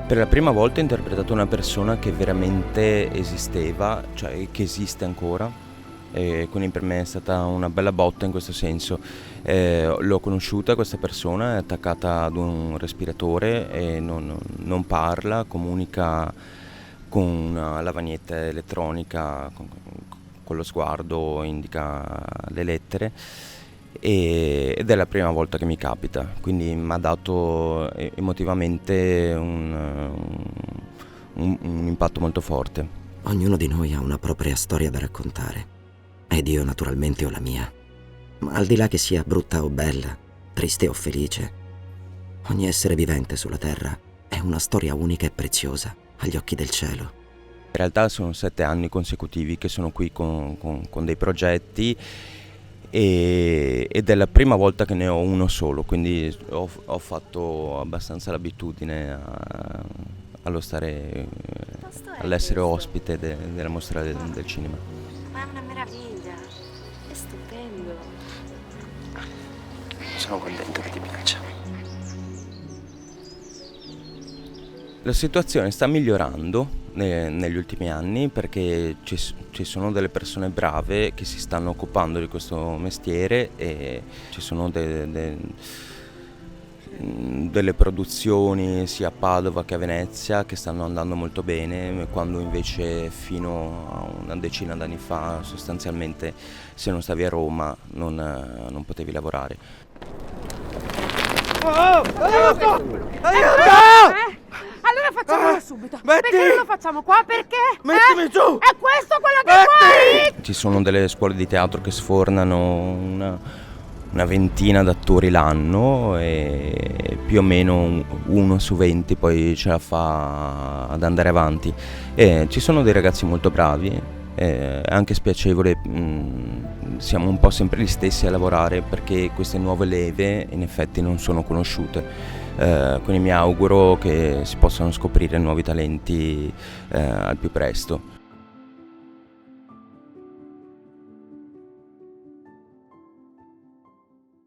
Per la prima volta ho interpretato una persona che veramente esisteva, cioè che esiste ancora, e quindi per me è stata una bella botta in questo senso. L'ho conosciuta questa persona, è attaccata ad un respiratore e non parla, comunica con una lavagnetta elettronica, con lo sguardo indica le lettere ed è la prima volta che mi capita, quindi mi ha dato emotivamente un impatto molto forte. Ognuno di noi ha una propria storia da raccontare ed io naturalmente ho la mia. Ma al di là che sia brutta o bella, triste o felice, ogni essere vivente sulla Terra è una storia unica e preziosa agli occhi del cielo. In realtà sono 7 anni consecutivi che sono qui con dei progetti ed è la prima volta che ne ho uno solo, quindi ho fatto abbastanza l'abitudine allo stare, all'essere ospite della mostra del cinema. Ma è una meraviglia, è stupendo. Sono contento che ti piaccia. La situazione sta migliorando negli ultimi anni perché ci sono delle persone brave che si stanno occupando di questo mestiere e ci sono delle produzioni sia a Padova che a Venezia che stanno andando molto bene, quando invece fino a una decina d'anni fa sostanzialmente se non stavi a Roma non potevi lavorare. Allora facciamolo subito. Perché non lo facciamo qua? Perché? Mettimi giù! È questo quello che vuoi? Ci sono delle scuole di teatro che sfornano una ventina d'attori l'anno e più o meno 1 su 20 poi ce la fa ad andare avanti. E ci sono dei ragazzi molto bravi, è anche spiacevole, siamo un po' sempre gli stessi a lavorare perché queste nuove leve in effetti non sono conosciute. Quindi mi auguro che si possano scoprire nuovi talenti al più presto.